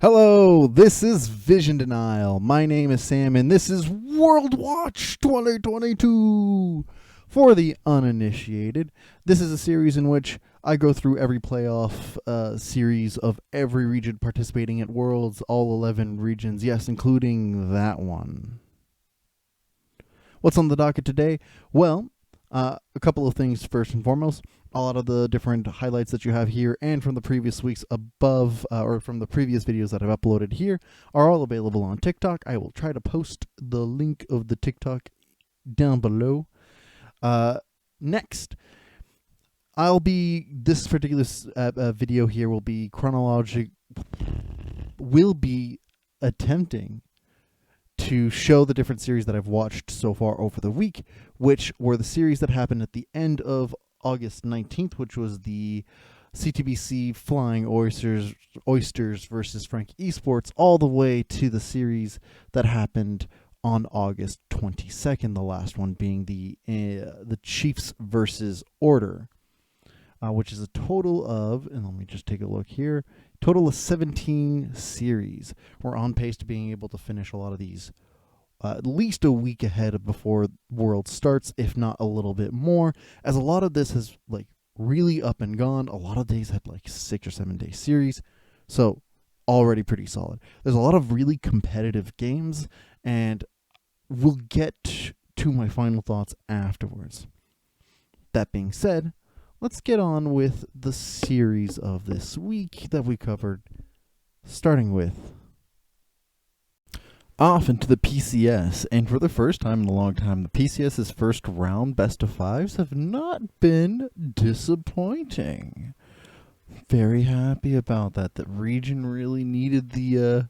Hello, this is Vision Denial. My name is Sam, and this is World Watch 2022. For the uninitiated, this is a series in which I go through every playoff series of every region participating at Worlds, all 11 regions, yes, including that one. What's on the docket today? Well, a couple of things first and foremost. A lot of the different highlights that you have here and from the previous weeks above, or from the previous videos that I've uploaded here, are all available on TikTok. I will try to post the link of the TikTok down below. Next, this particular video here will be attempting to show the different series that I've watched so far over the week, which were the series that happened at the end of August 19th, which was the CTBC Flying Oysters versus LNG Esports, all the way to the series that happened on August 22nd, the last one being the Chiefs versus Order, which is a total of, and let me just take a look here, total of 17 series. We're on pace to being able to finish a lot of these at least a week ahead of before World starts, if not a little bit more, as a lot of this has like really up and gone. A lot of days had like 6 or 7 day series, so already pretty solid. There's a lot of really competitive games, and we'll get to my final thoughts afterwards. That being said, let's get on with the series of this week that we covered, starting with off into the PCS, and for the first time in a long time, the PCS's first round best of fives have not been disappointing. Very happy about that. The region really needed the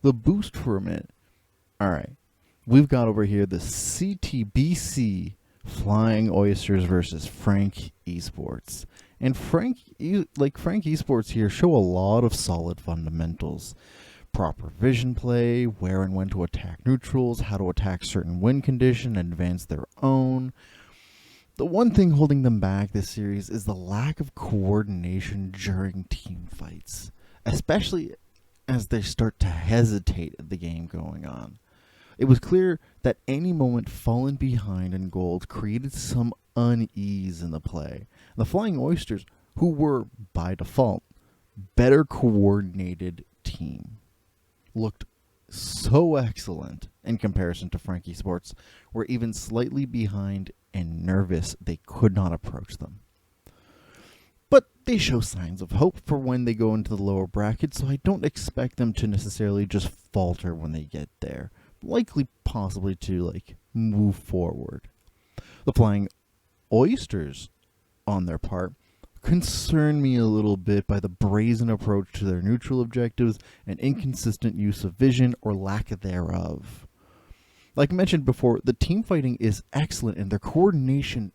boost for a minute. All right, we've got over here the CTBC Flying Oysters versus LNG Esports, and LNG Esports here show a lot of solid fundamentals. Proper vision play, where and when to attack neutrals, how to attack certain win condition and advance their own. The one thing holding them back this series is the lack of coordination during team fights, especially as they start to hesitate at the game going on. It was clear that any moment falling behind in gold created some unease in the play. The Flying Oysters, who were, by default, better coordinated team, looked so excellent in comparison to LNG Esports, were even slightly behind and nervous they could not approach them. But they show signs of hope for when they go into the lower bracket, so I don't expect them to necessarily just falter when they get there. Likely possibly to move forward. The Flying Oysters, on their part, concern me a little bit by the brazen approach to their neutral objectives and inconsistent use of vision or lack thereof. Like mentioned before, the team fighting is excellent and their coordination,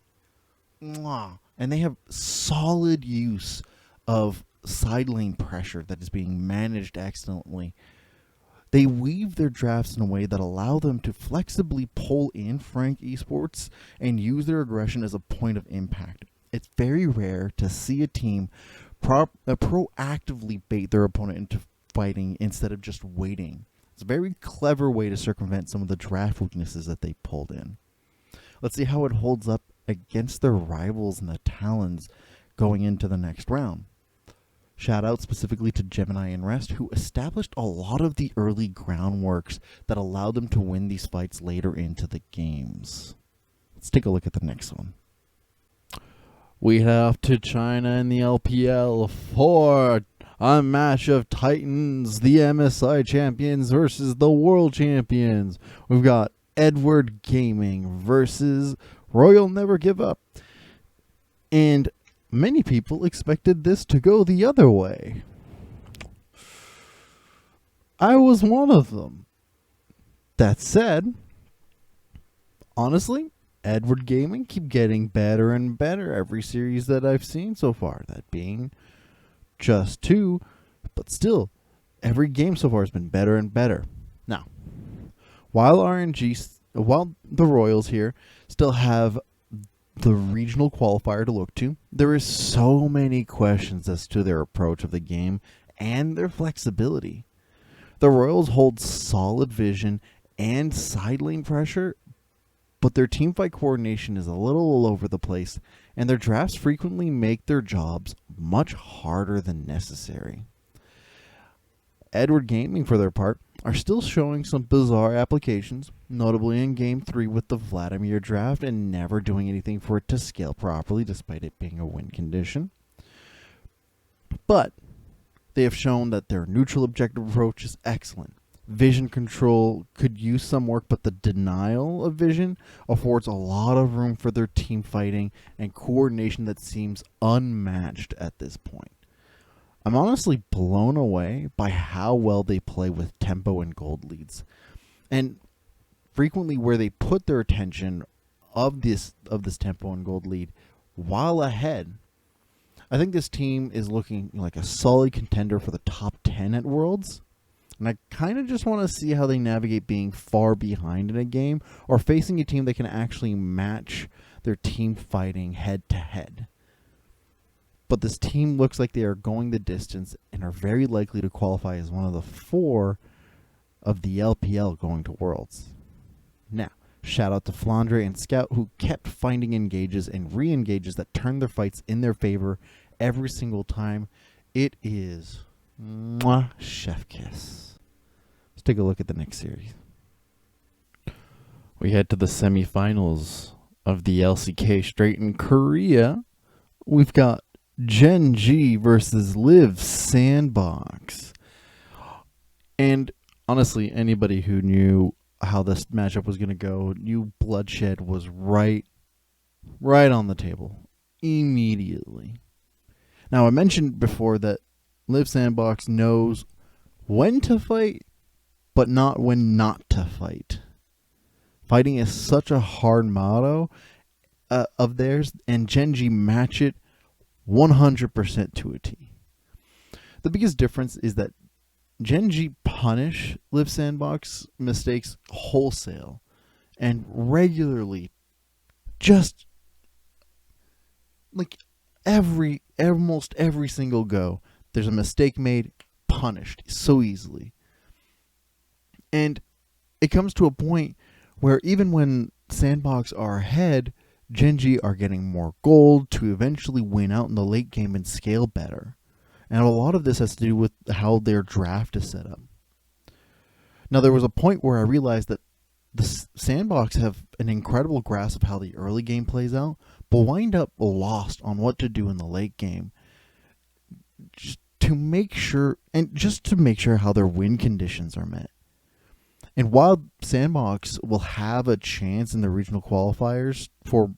and they have solid use of side lane pressure that is being managed excellently. They weave their drafts in a way that allow them to flexibly pull in LNG Esports and use their aggression as a point of impact. It's very rare to see a team proactively bait their opponent into fighting instead of just waiting. It's a very clever way to circumvent some of the draft weaknesses that they pulled in. Let's see how it holds up against their rivals in the Talons going into the next round. Shout out specifically to Gemini and Rest, who established a lot of the early groundworks that allowed them to win these fights later into the games. Let's take a look at the next one. We head off to China in the LPL for a match of Titans, the MSI champions versus the world champions. We've got Edward Gaming versus Royal Never Give Up. And many people expected this to go the other way. I was one of them. That said, honestly, Edward Gaming keep getting better and better every series that I've seen so far. That being Just 2, But still, every game so far has been better and better. Now, while while the Royals here still have the regional qualifier to look to, there is so many questions as to their approach of the game and their flexibility. The Royals hold solid vision and side lane pressure, but their teamfight coordination is a little all over the place, and their drafts frequently make their jobs much harder than necessary. Edward Gaming, for their part, are still showing some bizarre applications, notably in Game 3 with the Vladimir draft and never doing anything for it to scale properly despite it being a win condition. But they have shown that their neutral objective approach is excellent. Vision control could use some work, but the denial of vision affords a lot of room for their team fighting and coordination that seems unmatched at this point. I'm honestly blown away by how well they play with tempo and gold leads, and frequently where they put their attention of this tempo and gold lead while ahead. I think this team is looking like a solid contender for the top 10 at Worlds, and I kind of just want to see how they navigate being far behind in a game or facing a team that can actually match their team fighting head to head. But this team looks like they are going the distance and are very likely to qualify as one of the 4 of the LPL going to Worlds. Now, shout out to Flandre and Scout, who kept finding engages and re-engages that turned their fights in their favor every single time. It is mwah, chef kiss. Let's take a look at the next series. We head to the semifinals of the LCK straight in Korea. We've got GEN.G versus Liiv Sandbox. And honestly, anybody who knew how this matchup was going to go knew bloodshed was right on the table immediately. Now, I mentioned before that Liiv Sandbox knows when to fight, but not when not to fight. Fighting is such a hard motto of theirs, and GEN.G match it 100% to a T. The biggest difference is that GEN.G punish Liiv Sandbox mistakes wholesale and regularly, just like almost every single go, there's a mistake made, punished so easily. And it comes to a point where even when Sandbox are ahead, GEN.G are getting more gold to eventually win out in the late game and scale better. And a lot of this has to do with how their draft is set up. Now, there was a point where I realized that the Sandbox have an incredible grasp of how the early game plays out, but wind up lost on what to do in the late game. Just to make sure how their win conditions are met. And while Sandbox will have a chance in the regional qualifiers for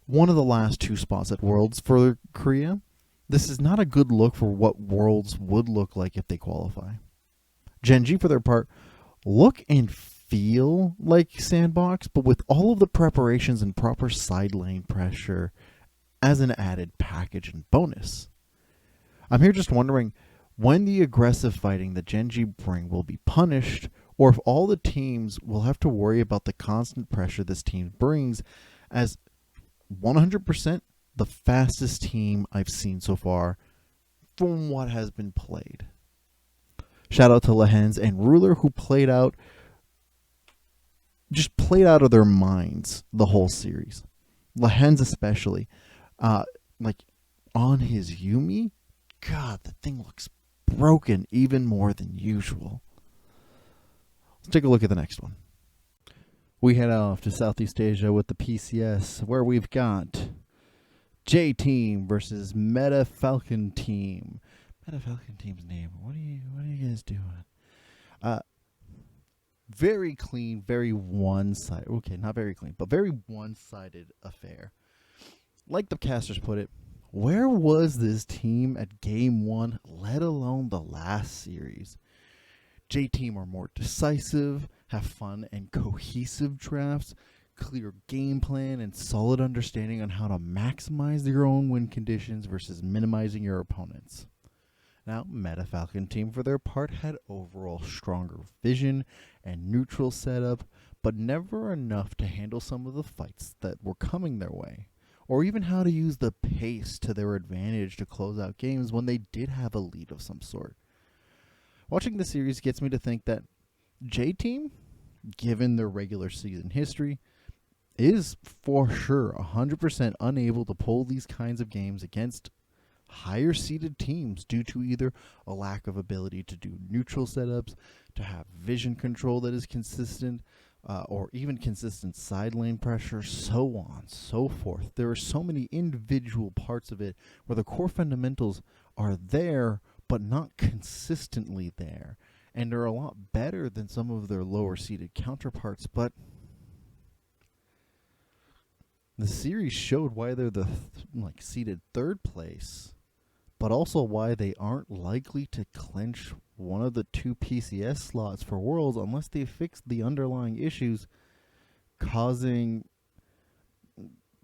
one of the last 2 spots at Worlds for Korea, this is not a good look for what Worlds would look like if they qualify. GEN.G, for their part, look and feel like Sandbox, but with all of the preparations and proper side lane pressure as an added package and bonus. I'm here just wondering when the aggressive fighting that GEN.G bring will be punished, or if all the teams will have to worry about the constant pressure this team brings, as 100% the fastest team I've seen so far from what has been played. Shout out to Lehens and Ruler, who played out of their minds the whole series. Lehens especially, like on his Yumi, God, the thing looks broken even more than usual. Let's take a look at the next one. We head off to Southeast Asia with the PCS, where we've got J Team versus Meta Falcon Team. Meta Falcon Team's name. What are you guys doing? Very clean, very one-sided. Okay, not very clean, but very one-sided affair. Like the casters put it, where was this team at Game 1, let alone the last series? J-Team are more decisive, have fun and cohesive drafts, clear game plan, and solid understanding on how to maximize your own win conditions versus minimizing your opponents. Now, Meta Falcon team, for their part, had overall stronger vision and neutral setup, but never enough to handle some of the fights that were coming their way, or even how to use the pace to their advantage to close out games when they did have a lead of some sort. Watching the series gets me to think that J-Team, given their regular season history, is for sure 100% unable to pull these kinds of games against higher seeded teams due to either a lack of ability to do neutral setups, to have vision control that is consistent, or even consistent side lane pressure, so on, so forth. There are so many individual parts of it where the core fundamentals are there, but not consistently there. And they're a lot better than some of their lower seeded counterparts, but the series showed why they're the seeded third place, but also why they aren't likely to clinch one of the 2 PCS slots for Worlds unless they fix the underlying issues causing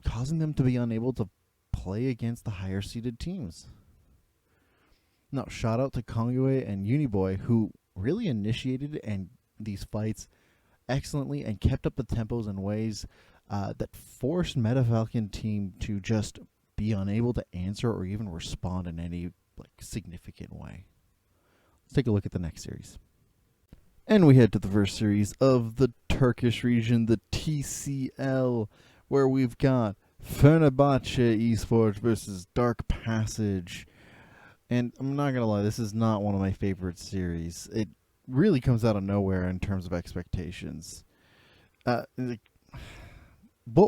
them to be unable to play against the higher seeded teams. Now, shout out to Kalunga and Uniboy, who really initiated these fights excellently and kept up the tempos in ways that forced Meta Falcon team to just be unable to answer or even respond in any significant way. Let's take a look at the next series. And we head to the first series of the Turkish region, the TCL, where we've got Fenerbahçe Esports versus Dark Passage. And I'm not going to lie, this is not one of my favorite series. It really comes out of nowhere in terms of expectations. What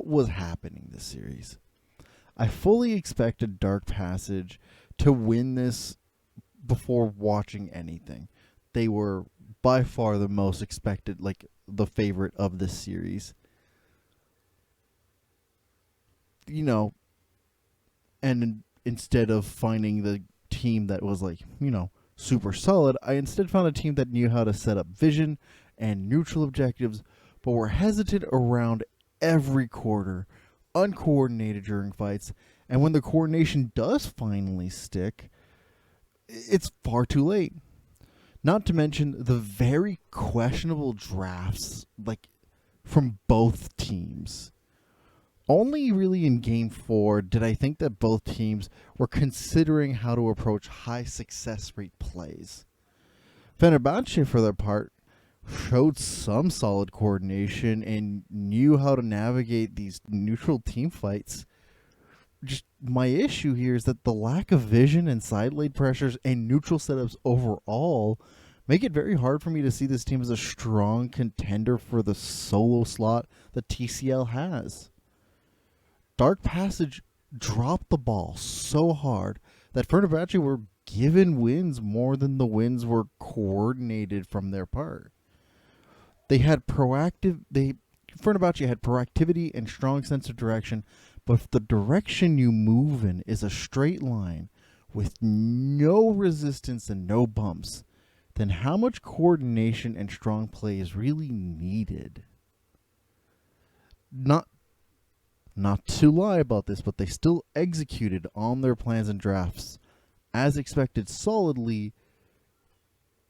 was happening this series? I fully expected Dark Passage to win this before watching anything. They were by far the most expected, the favorite of this series. And instead of finding the team that was super solid, I instead found a team that knew how to set up vision and neutral objectives, but were hesitant around every quarter, uncoordinated during fights, and when the coordination does finally stick, it's far too late. Not to mention the very questionable drafts from both teams. Only really in Game 4 did I think that both teams were considering how to approach high success rate plays. Fenerbahçe, for their part, showed some solid coordination and knew how to navigate these neutral team fights. Just my issue here is that the lack of vision and side lane pressures and neutral setups overall make it very hard for me to see this team as a strong contender for the solo slot that TCL has. Dark Passage dropped the ball so hard that Fenerbahçe were given wins more than the wins were coordinated from their part. Fenerbahçe had proactivity and strong sense of direction, but if the direction you move in is a straight line with no resistance and no bumps, then how much coordination and strong play is really needed? Not to lie about this, but they still executed on their plans and drafts as expected solidly,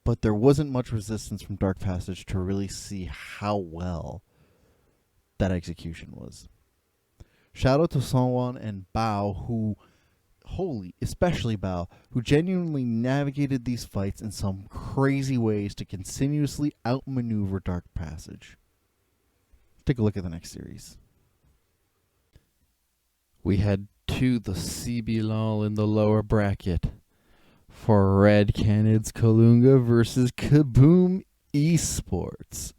but there wasn't much resistance from Dark Passage to really see how well that execution was. Shout out to Damwon and Bao, especially Bao, who genuinely navigated these fights in some crazy ways to continuously outmaneuver Dark Passage. Take a look at the next series. We head to the CBLOL in the lower bracket for Red Canids Kalunga versus Kabum Esports.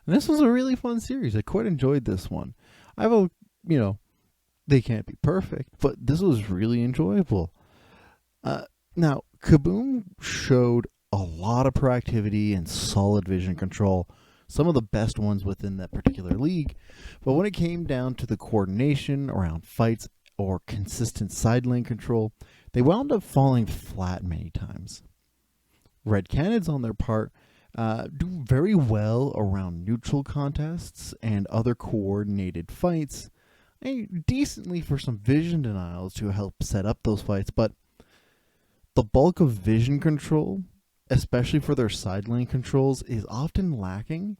And this was a really fun series. I quite enjoyed this one. They can't be perfect, but this was really enjoyable. Now, Kabum showed a lot of proactivity and solid vision control, some of the best ones within that particular league. But when it came down to the coordination around fights or consistent side lane control, they wound up falling flat many times. Red Canids, on their part, do very well around neutral contests and other coordinated fights, and decently for some vision denials to help set up those fights, but The bulk of vision control, especially for their side lane controls, is often lacking,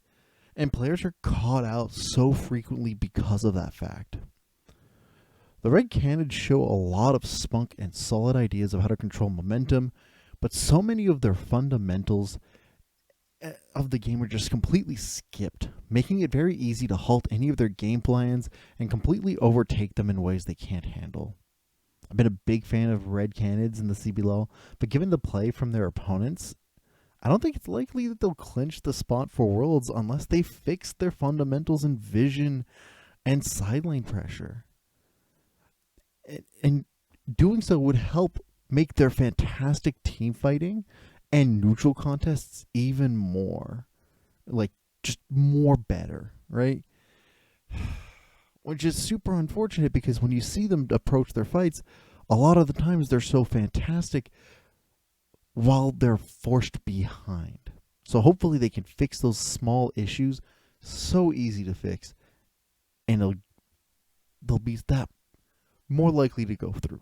and players are caught out so frequently because of that fact. The Red Canids show a lot of spunk and solid ideas of how to control momentum, but so many of their fundamentals of the game are just completely skipped, making it very easy to halt any of their game plans and completely overtake them in ways they can't handle. I've been a big fan of Red Canids in the CBLOL, but given the play from their opponents, I don't think it's likely that they'll clinch the spot for Worlds unless they fix their fundamentals in vision and side lane pressure. And doing so would help make their fantastic team fighting and neutral contests even more, like, just more better, right? Which is super unfortunate because when you see them approach their fights, a lot of the times they're so fantastic while they're forced behind. So hopefully they can fix those small issues, so easy to fix, and they'll be that more likely to go through.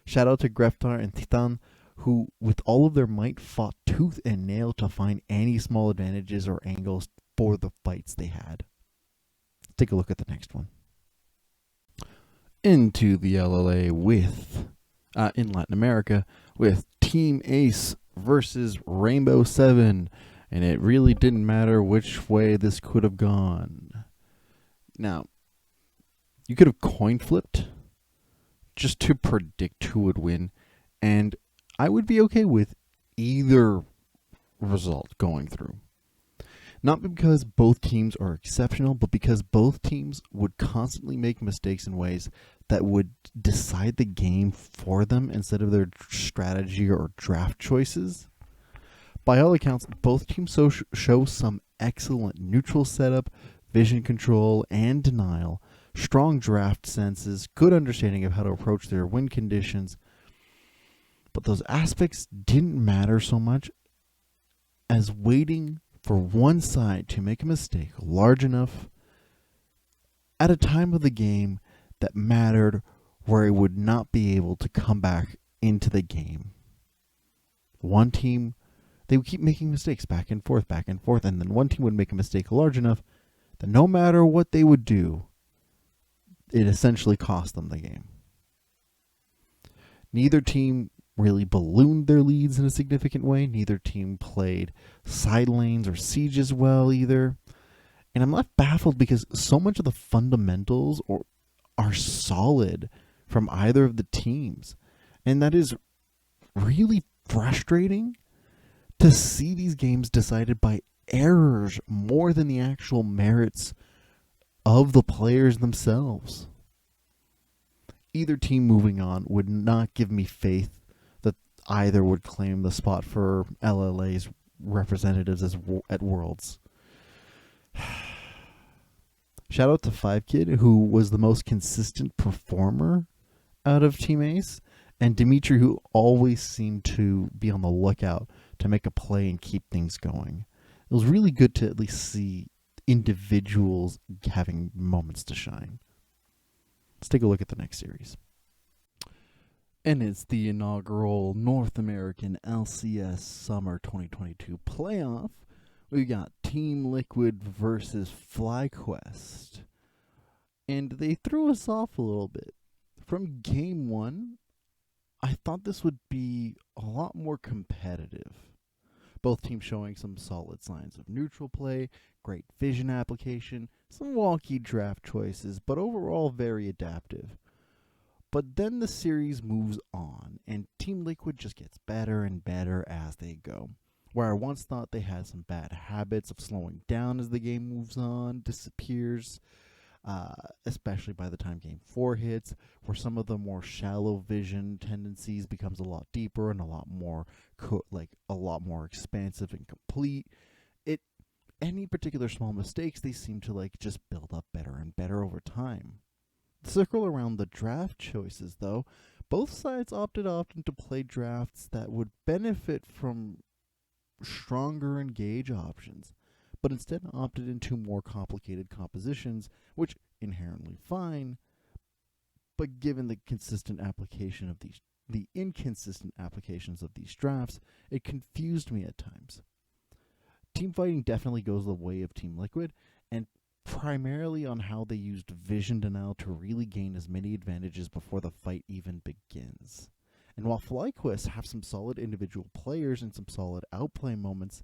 Shout out to Greftar and Titan, who, with all of their might, fought tooth and nail to find any small advantages or angles for the fights they had. Let's take a look at the next one. Into the LLA with, in Latin America, with Team Ace versus Rainbow 7. And it really didn't matter which way this could have gone. Now, you could have coin flipped just to predict who would win, and I would be okay with either result going through. Not because both teams are exceptional, but because both teams would constantly make mistakes in ways that would decide the game for them instead of their strategy or draft choices. By all accounts, both teams show some excellent neutral setup, vision control, and denial, strong draft senses, good understanding of how to approach their win conditions. But those aspects didn't matter so much as waiting for one side to make a mistake large enough at a time of the game that mattered where it would not be able to come back into the game. One team, they would keep making mistakes back and forth, and then one team would make a mistake large enough that no matter what they would do, it essentially cost them the game. Neither team really ballooned their leads in a significant way. Neither team played side lanes or sieges well either. And I'm left baffled because so much of the fundamentals are solid from either of the teams. And that is really frustrating to see these games decided by errors more than the actual merits of the players themselves. Either team moving on would not give me faith that either would claim the spot for LLA's representatives at Worlds. Shout out to 5Kid, who was the most consistent performer out of Team Ace, and Dimitri, who always seemed to be on the lookout to make a play and keep things going. It was really good to at least see individuals having moments to shine. Let's take a look at the next series. And it's the inaugural North American LCS Summer 2022 playoff. We got Team Liquid versus FlyQuest. And they threw us off a little bit. From game one, I thought this would be a lot more competitive. Both teams showing some solid signs of neutral play, great vision application, some wonky draft choices, but overall very adaptive. But then the series moves on, and Team Liquid just gets better and better as they go. Where I once thought they had some bad habits of slowing down as the game moves on, disappears, especially by the time Game 4 hits, where some of the more shallow vision tendencies becomes a lot deeper and a lot more expansive and complete. Any particular small mistakes, they seem to just build up better and better over time. Circle around the draft choices, though. Both sides opted often to play drafts that would benefit from stronger engage options, but instead opted into more complicated compositions, which inherently fine, but given the consistent application of these the inconsistent applications of these drafts, it confused me at times. Team fighting definitely goes the way of Team Liquid, and primarily on how they used vision denial to really gain as many advantages before the fight even begins. And while FlyQuest have some solid individual players and some solid outplay moments,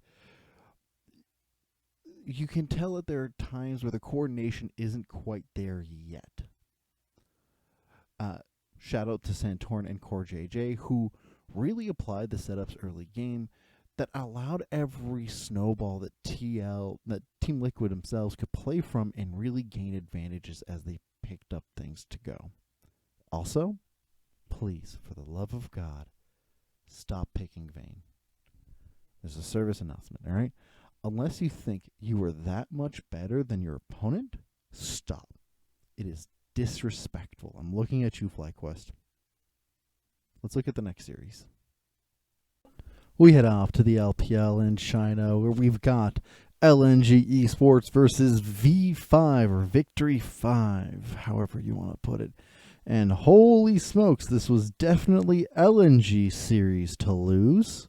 you can tell that there are times where the coordination isn't quite there yet. Shout out to Santorn and Core JJ, who really applied the setups early game that allowed every snowball that Team Liquid themselves could play from and really gain advantages as they picked up things to go. Also, please, for the love of God, stop picking Vayne. There's a service announcement, all right? Unless you think you are that much better than your opponent, stop. It is disrespectful. I'm looking at you, FlyQuest. Let's look at the next series. We head off to the LPL in China, where we've got LNG Esports versus V5 or Victory 5, however you want to put it. And holy smokes, this was definitely LNG series to lose.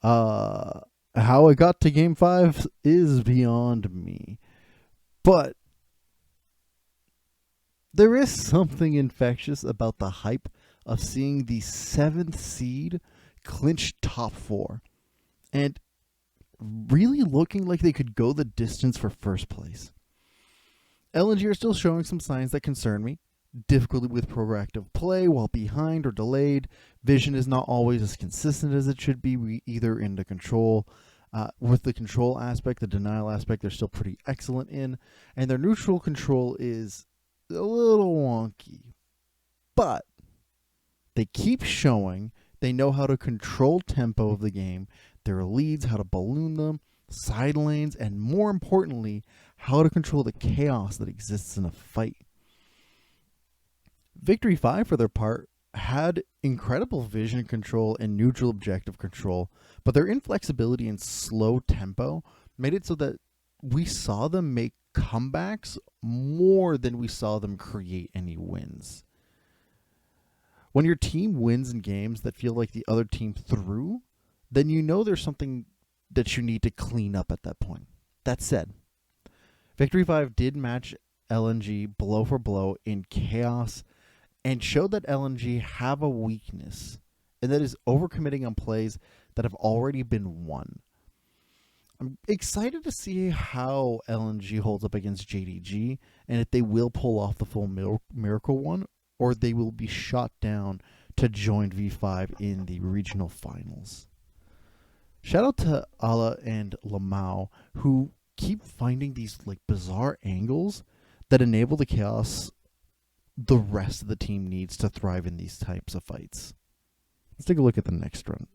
How it got to Game 5 is beyond me. But there is something infectious about the hype of seeing the 7th seed clinch top 4 and really looking like they could go the distance for first place. LNG are still showing some signs that concern me. Difficulty with proactive play while behind or delayed. Vision is not always as consistent as it should be, either in the control. With the control aspect, the denial aspect, they're still pretty excellent in. And their neutral control is a little wonky. But they keep showing they know how to control tempo of the game, their leads, how to balloon them, side lanes, and more importantly, how to control the chaos that exists in a fight. Victory 5, for their part, had incredible vision control and neutral objective control, but their inflexibility and slow tempo made it so that we saw them make comebacks more than we saw them create any wins. When your team wins in games that feel like the other team threw, then you know there's something that you need to clean up at that point. That said, Victory 5 did match LNG blow for blow in chaos and showed that LNG have a weakness, and that is overcommitting on plays that have already been won. I'm excited to see how LNG holds up against JDG, and if they will pull off the full miracle one, or they will be shot down to join V5 in the regional finals. Shout out to Ala and Lamau, who keep finding these bizarre angles that enable the chaos the rest of the team needs to thrive in these types of fights. Let's take a look at the next run.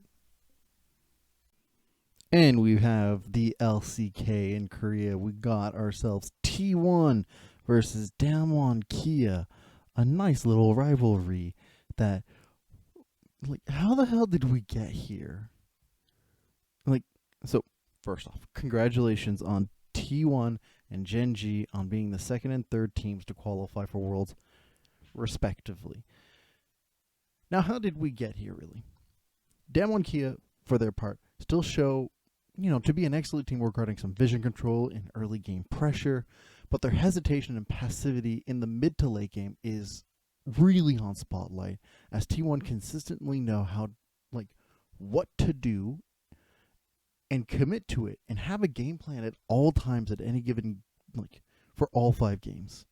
And we have the LCK in Korea. We got ourselves T1 versus Damwon Kia. A nice little rivalry that, how the hell did we get here? So first off, congratulations on T1 and GEN.G on being the second and third teams to qualify for Worlds, respectively. Now, how did we get here, really? Damwon Kia, for their part, still show, to be an excellent team regarding some vision control and early game pressure, but their hesitation and passivity in the mid to late game is really on spotlight, as T1 consistently know how, what to do and commit to it and have a game plan at all times at any given, for all 5 games.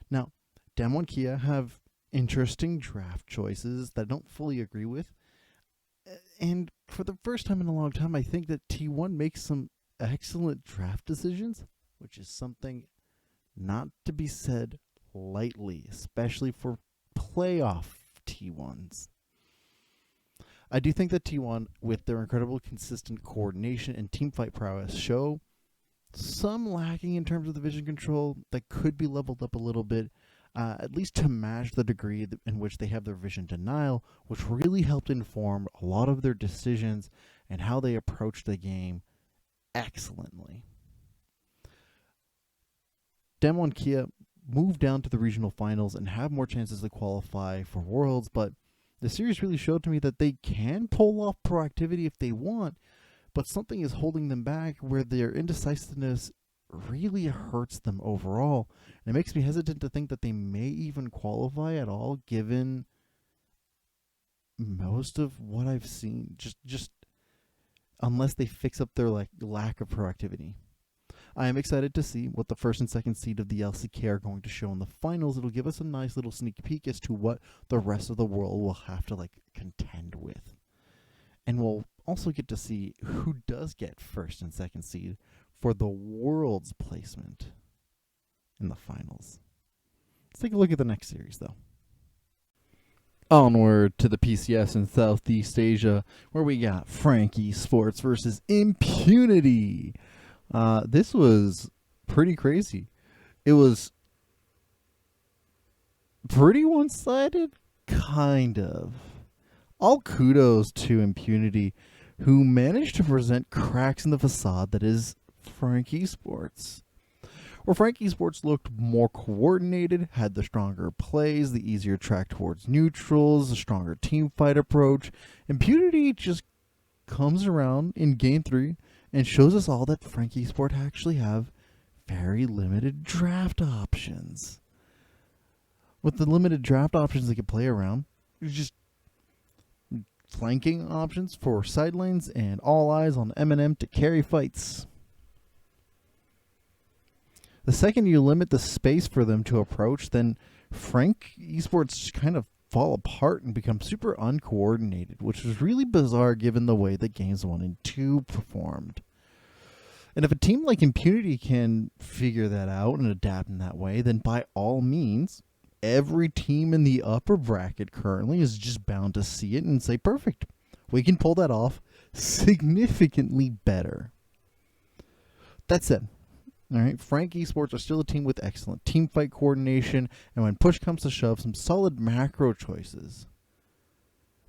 Now, Damwon Kia have interesting draft choices that I don't fully agree with. And for the first time in a long time, I think that T1 makes some excellent draft decisions, which is something not to be said lightly, especially for playoff T1s. I do think that T1, with their incredible consistent coordination and teamfight prowess, show some lacking in terms of the vision control that could be leveled up a little bit, at least to match the degree in which they have their vision denial, which really helped inform a lot of their decisions and how they approach the game excellently. Damwon Kia move down to the regional finals and have more chances to qualify for Worlds, but The series really showed to me that they can pull off proactivity if they want, but something is holding them back where their indecisiveness really hurts them overall. And it makes me hesitant to think that they may even qualify at all, given most of what I've seen. Just unless they fix up their lack of proactivity. I am excited to see what the first and second seed of the LCK are going to show in the finals. It'll give us a nice little sneak peek as to what the rest of the world will have to contend with. And we'll also get to see who does get first and second seed for the world's placement in the finals. Let's take a look at the next series, though. Onward to the PCS in Southeast Asia, where we got LNG Esports versus Impunity. This was pretty crazy. It was pretty one-sided, kind of. All kudos to Impunity, who managed to present cracks in the facade that is LNG Esports. Where LNG Esports looked more coordinated, had the stronger plays, the easier track towards neutrals, a stronger team fight approach, Impunity just comes around in Game 3 and shows us all that LNG Esports actually have very limited draft options. With the limited draft options they can play around, just flanking options for side lanes and all eyes on M&M to carry fights. The second you limit the space for them to approach, then LNG Esports kind of fall apart and become super uncoordinated, which was really bizarre given the way that games 1 and 2 performed. And if a team like Impunity can figure that out and adapt in that way, then by all means, every team in the upper bracket currently is just bound to see it and say, perfect, we can pull that off significantly better. That said, all right, LNG Esports are still a team with excellent team fight coordination, and when push comes to shove, some solid macro choices.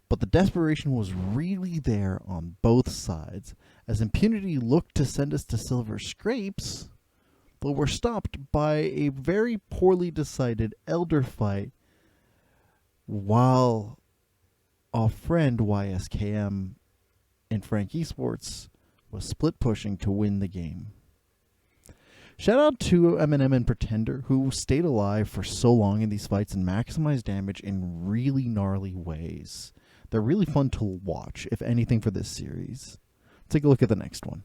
But the desperation was really there on both sides, as Impunity looked to send us to silver scrapes, but were stopped by a very poorly decided elder fight, while our friend YSKM in LNG Esports was split pushing to win the game. Shout out to M&M and Pretender, who stayed alive for so long in these fights and maximized damage in really gnarly ways. They're really fun to watch, if anything, for this series. Take a look at the next one.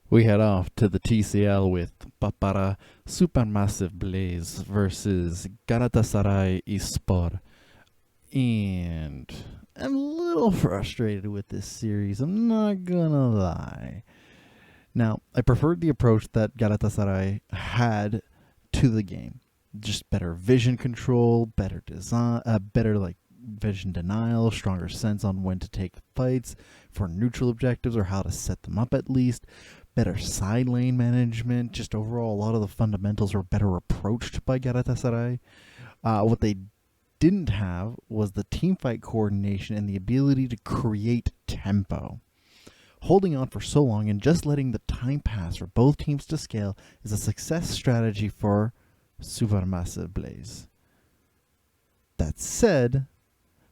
We head off to the TCL with Papara SuperMassive Blaze versus Galatasaray Esports. And I'm a little frustrated with this series, I'm not gonna lie. Now, I preferred the approach that Galatasaray had to the game. Just better vision control, better design, better vision denial, stronger sense on when to take fights for neutral objectives or how to set them up at least, better side lane management, just overall a lot of the fundamentals were better approached by Galatasaray. What they didn't have was the team fight coordination and the ability to create tempo. Holding on for so long and just letting the time pass for both teams to scale is a success strategy for SuperMassive Blaze. That said,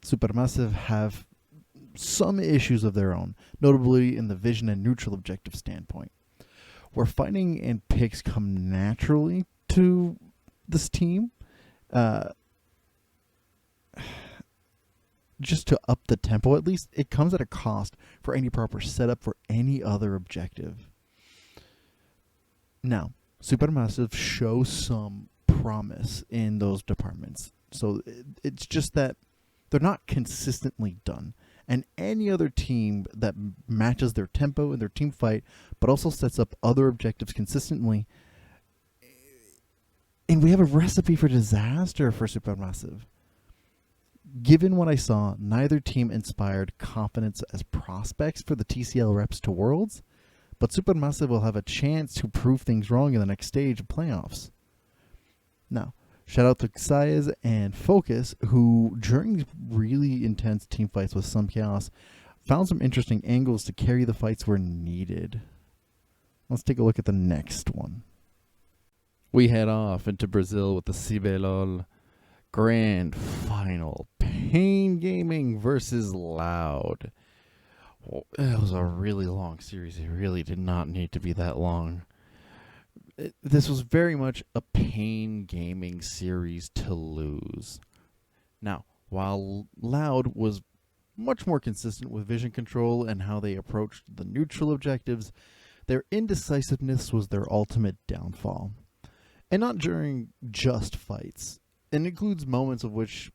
SuperMassive have some issues of their own, notably in the vision and neutral objective standpoint. Where fighting and picks come naturally to this team, just to up the tempo at least, it comes at a cost for any proper setup for any other objective. Now, SuperMassive shows some promise in those departments. So it's just that they're not consistently done. And any other team that matches their tempo and their team fight, but also sets up other objectives consistently, and we have a recipe for disaster for SuperMassive. Given what I saw, neither team inspired confidence as prospects for the TCL reps to Worlds, but SuperMassive will have a chance to prove things wrong in the next stage of playoffs. Now, shout out to Xayaz and Focus, who during really intense team fights with some chaos, found some interesting angles to carry the fights where needed. Let's take a look at the next one. We head off into Brazil with the CBLOL Grand final. Pain Gaming versus Loud. Well, it was a really long series. It really did not need to be that long. This was very much a Pain Gaming series to lose. Now, while Loud was much more consistent with vision control and how they approached the neutral objectives, their indecisiveness was their ultimate downfall. And not during just fights. It includes moments of which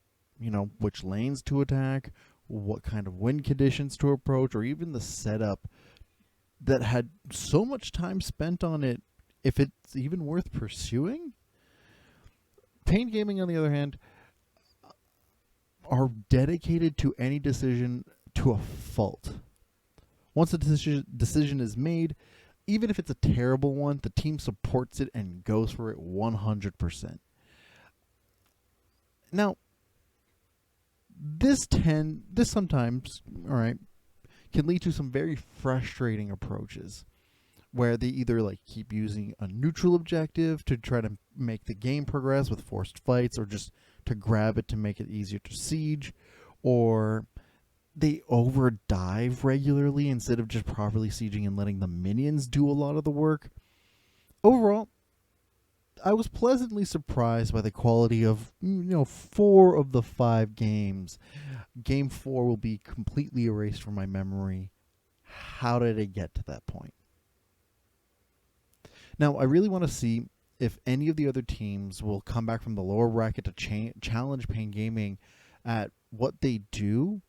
lanes to attack, what kind of wind conditions to approach, or even the setup that had so much time spent on it, if it's even worth pursuing. Pain Gaming, on the other hand, are dedicated to any decision to a fault. Once a decision is made, even if it's a terrible one, the team supports it and goes for it 100%. Now, this sometimes, can lead to some very frustrating approaches, where they either keep using a neutral objective to try to make the game progress with forced fights, or just to grab it to make it easier to siege, or they overdive regularly instead of just properly sieging and letting the minions do a lot of the work. Overall, I was pleasantly surprised by the quality of 4 of the 5 games. Game 4 will be completely erased from my memory. How did it get to that point? Now, I really want to see if any of the other teams will come back from the lower bracket to challenge Pain Gaming at what they do,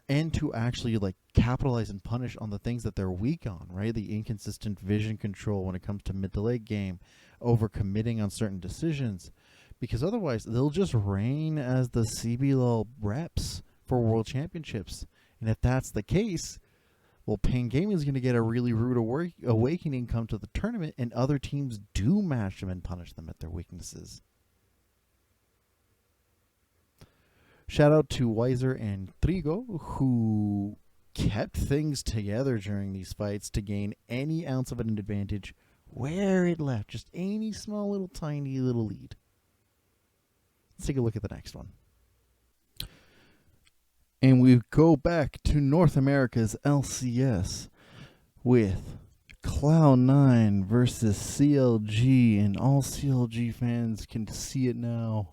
and to actually capitalize and punish on the things that they're weak on, right? The inconsistent vision control when it comes to mid to late game, over committing on certain decisions, because otherwise they'll just reign as the CBLOL reps for World Championships. And if that's the case, well, Pain Gaming is going to get a really rude awakening come to the tournament, and other teams do match them and punish them at their weaknesses. Shout out to Weiser and Trigo, who kept things together during these fights to gain any ounce of an advantage where it left. Just any small little tiny little lead. Let's take a look at the next one. And we go back to North America's LCS with Cloud9 versus CLG, and all CLG fans can see it now.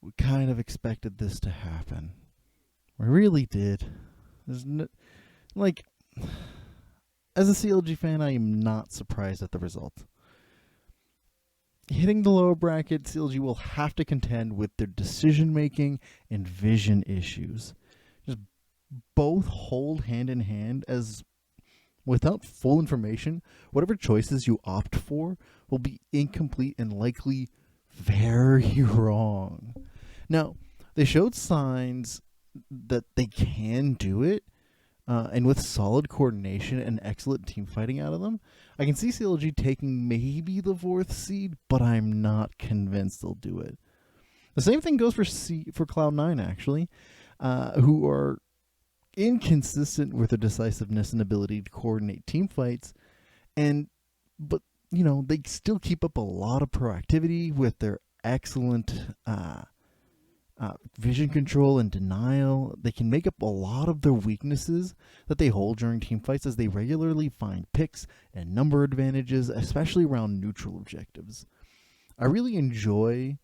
We kind of expected this to happen. We really did. There's no, as a CLG fan, I am not surprised at the result. Hitting the lower bracket, CLG will have to contend with their decision-making and vision issues. Just both hold hand in hand, as without full information, whatever choices you opt for will be incomplete and likely very wrong. Now, they showed signs that they can do it, and with solid coordination and excellent team fighting out of them, I can see CLG taking maybe the 4th seed, but I'm not convinced they'll do it. The same thing goes for Cloud9, actually, who are inconsistent with their decisiveness and ability to coordinate team fights, but they still keep up a lot of proactivity with their excellent vision control and denial. They can make up a lot of their weaknesses that they hold during team fights, as they regularly find picks and number advantages, especially around neutral objectives. I really enjoy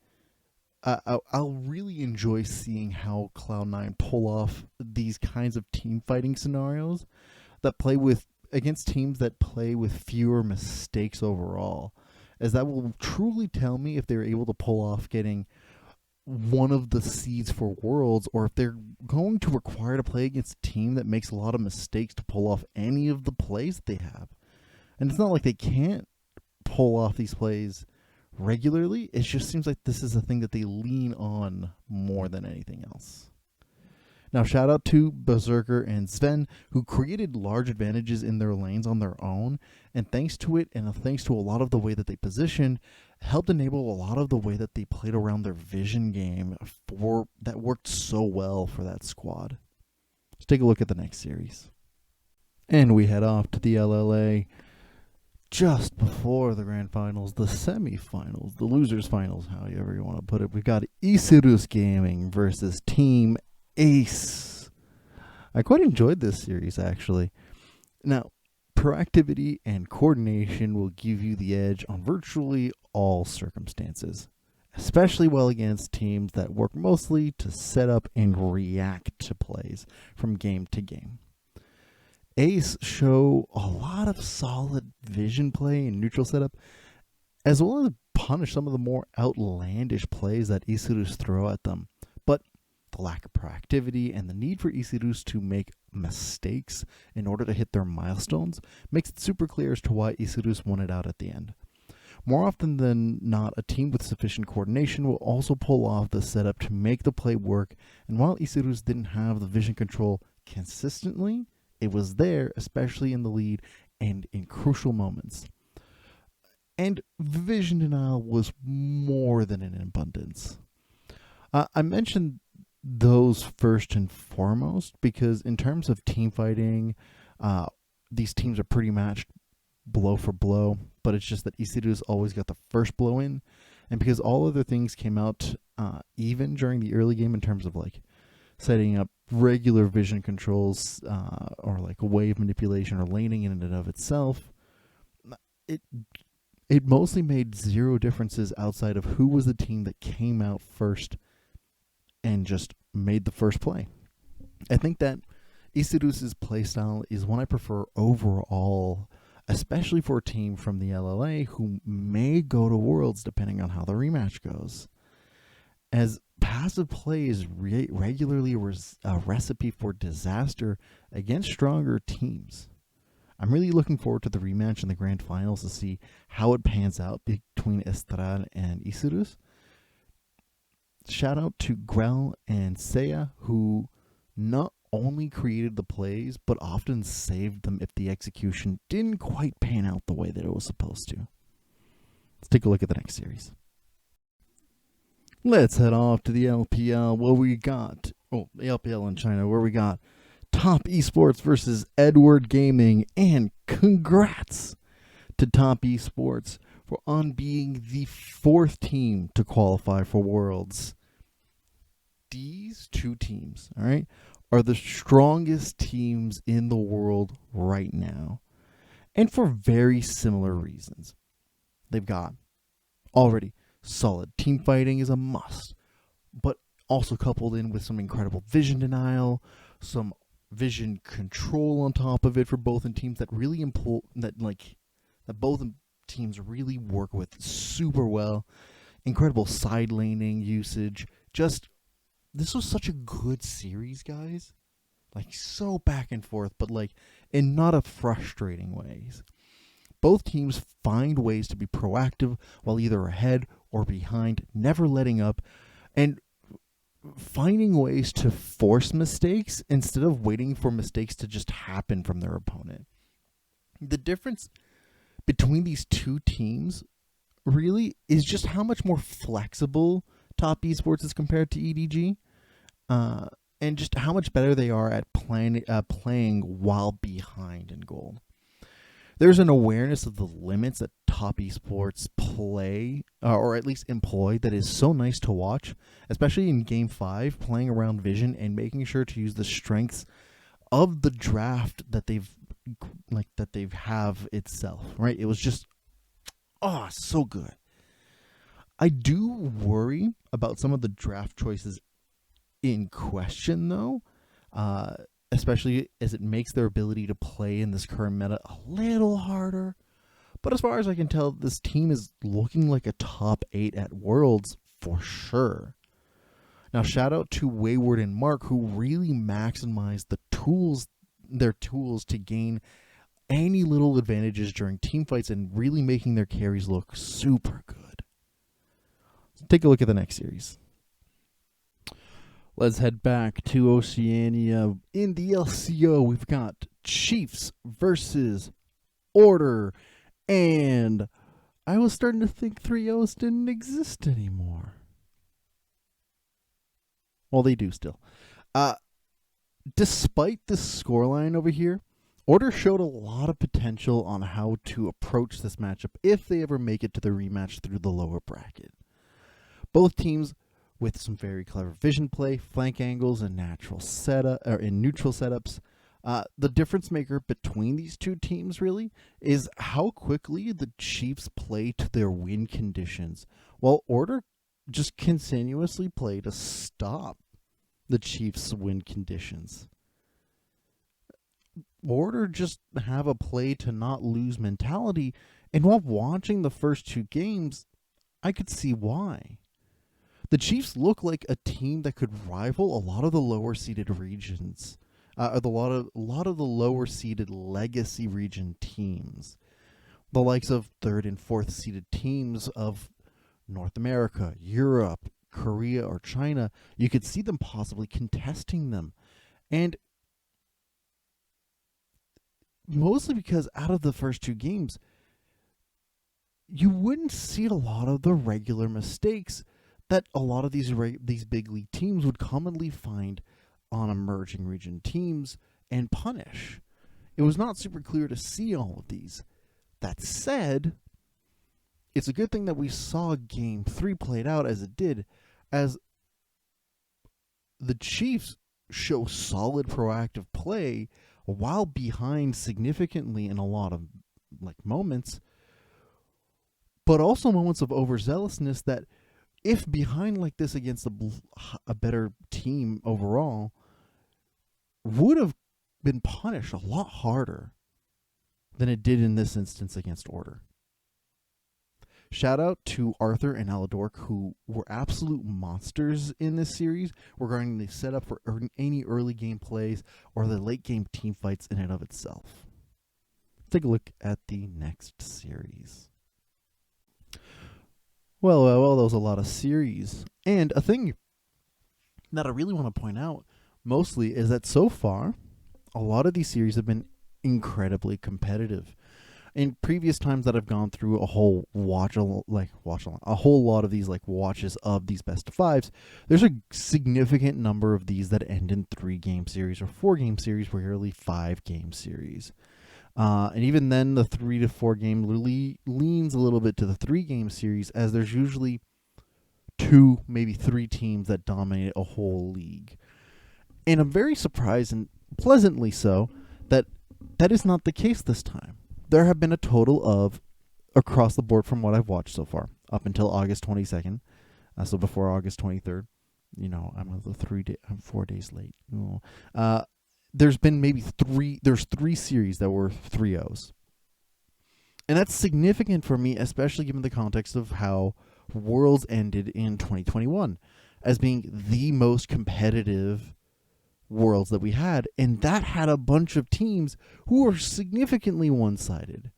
I'll really enjoy seeing how Cloud9 pull off these kinds of team fighting scenarios that play against teams that play with fewer mistakes overall, as that will truly tell me if they're able to pull off getting one of the seeds for Worlds, or if they're going to require to play against a team that makes a lot of mistakes to pull off any of the plays that they have. And it's not like they can't pull off these plays regularly. It just seems like this is a thing that they lean on more than anything else. Now, shout out to Berserker and Sven, who created large advantages in their lanes on their own, and thanks to it, and thanks to a lot of the way that they positioned, helped enable a lot of the way that they played around their vision game that worked so well for that squad. Let's take a look at the next series. And we head off to the LLA just before the grand finals, the semifinals, the losers finals, however you want to put it, we've got Isurus Gaming versus Team Aze. I quite enjoyed this series, actually. Now, proactivity and coordination will give you the edge on virtually all circumstances, especially well against teams that work mostly to set up and react to plays from game to game. Ace show a lot of solid vision play and neutral setup, as well as punish some of the more outlandish plays that Isurus throw at them. But the lack of proactivity and the need for Isurus to make mistakes in order to hit their milestones makes it super clear as to why Isurus won it out at the end. More often than not, a team with sufficient coordination will also pull off the setup to make the play work, and while Isurus didn't have the vision control consistently, it was there, especially in the lead and in crucial moments. And vision denial was more than in abundance. I mentioned those first and foremost because in terms of team fighting, these teams are pretty matched blow for blow, but it's just that Isurus always got the first blow in, and because all other things came out even during the early game in terms of like setting up regular vision controls or like wave manipulation or laning in and of itself, it mostly made zero differences outside of who was the team that came out first and just made the first play. I think that Isurus' playstyle is one I prefer overall, especially for a team from the LLA who may go to Worlds depending on how the rematch goes. As passive play is regularly a recipe for disaster against stronger teams. I'm really looking forward to the rematch in the grand finals to see how it pans out between Estral and Isurus. Shout out to Grell and Seiya, who not only created the plays, but often saved them if the execution didn't quite pan out the way that it was supposed to. Let's take a look at the next series. Let's head off to the LPL where we got, the LPL in China, where we got Top Esports versus Edward Gaming, and congrats to Top Esports for being the 4th team to qualify for Worlds. These two teams, all right, are the strongest teams in the world right now, and for very similar reasons. They've got already solid team fighting is a must, but also coupled in with some incredible vision denial, some vision control on top of it for both in teams that really that both teams really work with super well. Incredible side laning usage. This was such a good series, guys. Like, so back and forth, but like in not a frustrating ways. Both teams find ways to be proactive while either ahead or behind, never letting up, and finding ways to force mistakes instead of waiting for mistakes to just happen from their opponent. The difference between these two teams really is just how much more flexible Top Esports is compared to EDG, and just how much better they are at playing while behind in goal. There's an awareness of the limits that Top Esports play, or at least employ, that is so nice to watch, especially in Game 5, playing around vision and making sure to use the strengths of the draft that they've have itself, right? It was just, so good. I do worry about some of the draft choices in question, though, especially as it makes their ability to play in this current meta a little harder. But as far as I can tell, this team is looking like a top 8 at Worlds for sure. Now, shout out to Wayward and Mark, who really maximized their tools to gain any little advantages during team fights and really making their carries look super good. So take a look at the next series. Let's head back to Oceania. In the LCO, we've got Chiefs versus Order. And I was starting to think 3-0s didn't exist anymore. Well, they do still. Despite the scoreline over here, Order showed a lot of potential on how to approach this matchup if they ever make it to the rematch through the lower bracket. Both teams with some very clever vision play, flank angles, and neutral setups. The difference maker between these two teams really is how quickly the Chiefs play to their win conditions, while Order just continuously play to stop the Chiefs' win conditions. Order just have a play to not lose mentality, and while watching the first two games, I could see why. The Chiefs look like a team that could rival a lot of the lower seeded regions, a lot of the lower seeded legacy region teams, the likes of third and fourth seeded teams of North America, Europe, Korea, or China. You could see them possibly contesting them, and mostly because out of the first two games, you wouldn't see a lot of the regular mistakes that a lot of these big league teams would commonly find on emerging region teams and punish. It was not super clear to see all of these. That said, it's a good thing that we saw Game 3 played out as it did, as the Chiefs show solid proactive play while behind significantly in a lot of moments, but also moments of overzealousness that, if behind like this against a better team overall, would have been punished a lot harder than it did in this instance against Order. Shout out to Arthur and Aladork, who were absolute monsters in this series regarding the setup for any early game plays or the late game team fights in and of itself. Let's take a look at the next series. Well, that was a lot of series. And a thing that I really want to point out mostly is that so far, a lot of these series have been incredibly competitive. In previous times that I've gone through a whole a whole lot of these watches of these best of fives, there's a significant number of these that end in 3-game series or 4-game series, rarely 5-game series. And even then, the 3 to 4 game really leans a little bit to the 3-game series, as there's usually 2, maybe 3 teams that dominate a whole league. And I'm very surprised, and pleasantly so, that is not the case this time. There have been a total of, across the board from what I've watched so far, up until August 22nd, so before August 23rd, I'm 4 days late. There's been there's 3 series that were 3-0s. And that's significant for me, especially given the context of how Worlds ended in 2021 as being the most competitive Worlds that we had, and that had a bunch of teams who were significantly one-sided.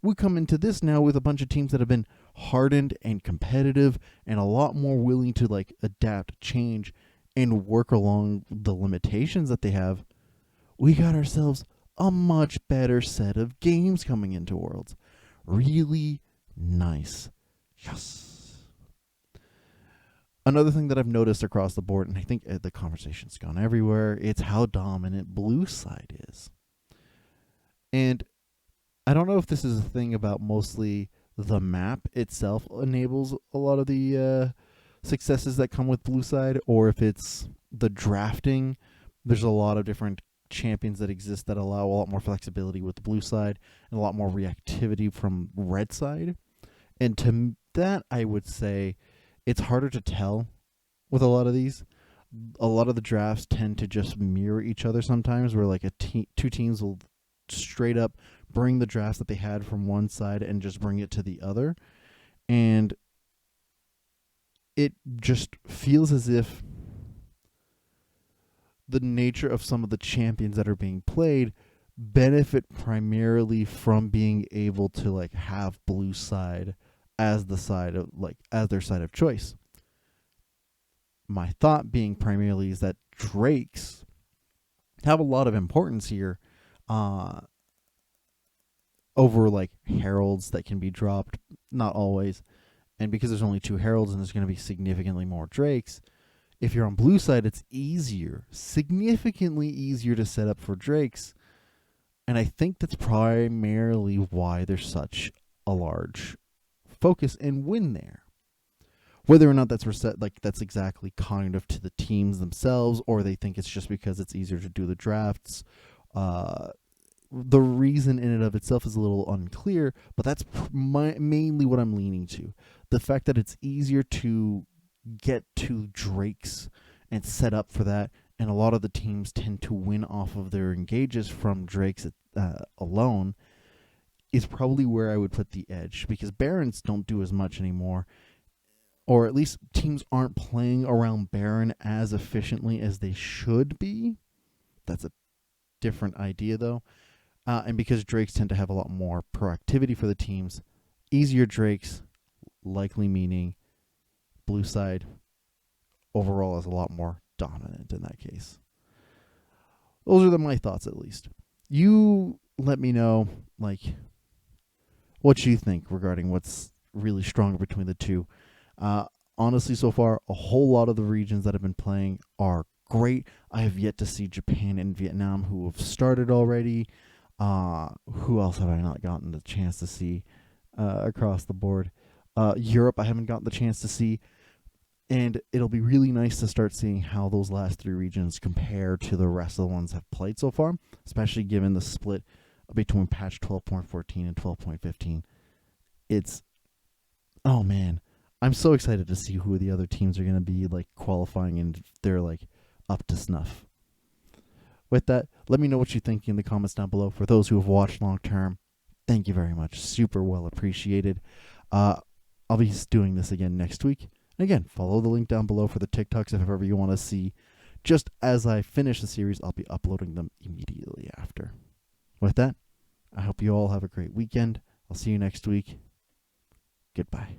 We come into this now with a bunch of teams that have been hardened and competitive and a lot more willing to adapt, change, and work along the limitations that they have. We got ourselves a much better set of games coming into Worlds. Really nice. Yes. Another thing that I've noticed across the board, and I think the conversation's gone everywhere, it's how dominant blue side is. And I don't know if this is a thing about mostly the map itself enables a lot of the successes that come with blue side, or if it's the drafting. There's a lot of different champions that exist that allow a lot more flexibility with the blue side and a lot more reactivity from red side. And to that, I would say it's harder to tell with a lot of these. A lot of the drafts tend to just mirror each other sometimes, where two teams will straight up bring the drafts that they had from one side and just bring it to the other. And it just feels as if the nature of some of the champions that are being played benefit primarily from being able to have blue side as the side of as their side of choice. My thought being primarily is that Drakes have a lot of importance here over heralds that can be dropped, not always. And because there's only 2 heralds and there's going to be significantly more Drakes, if you're on blue side, it's easier, significantly easier to set up for Drakes And I think that's primarily why there's such a large focus and win there. Whether or not that's that's exactly kind of to the teams themselves, or they think it's just because it's easier to do the drafts. The reason in and of itself is a little unclear, but that's mainly what I'm leaning to. The fact that it's easier to get to Drakes and set up for that, and a lot of the teams tend to win off of their engages from Drakes alone, is probably where I would put the edge, because Barons don't do as much anymore, or at least teams aren't playing around Baron as efficiently as they should be. That's a different idea, though. And because Drakes tend to have a lot more proactivity for the teams, easier Drakes, likely meaning blue side overall is a lot more dominant in that case. Those are my thoughts, at least. You let me know, what you think regarding what's really stronger between the two. Honestly, so far, a whole lot of the regions that have been playing are great. I have yet to see Japan and Vietnam, who have started already. Who else have I not gotten the chance to see across the board? Europe, I haven't gotten the chance to see. And it'll be really nice to start seeing how those last three regions compare to the rest of the ones I've played so far, especially given the split between patch 12.14 and 12.15. Oh man, I'm so excited to see who the other teams are going to be qualifying and if they're up to snuff. With that, let me know what you think in the comments down below. For those who have watched long term, thank you very much. Super well appreciated. I'll be doing this again next week. And again, follow the link down below for the TikToks if ever you want to see. Just as I finish the series, I'll be uploading them immediately after. With that, I hope you all have a great weekend. I'll see you next week. Goodbye.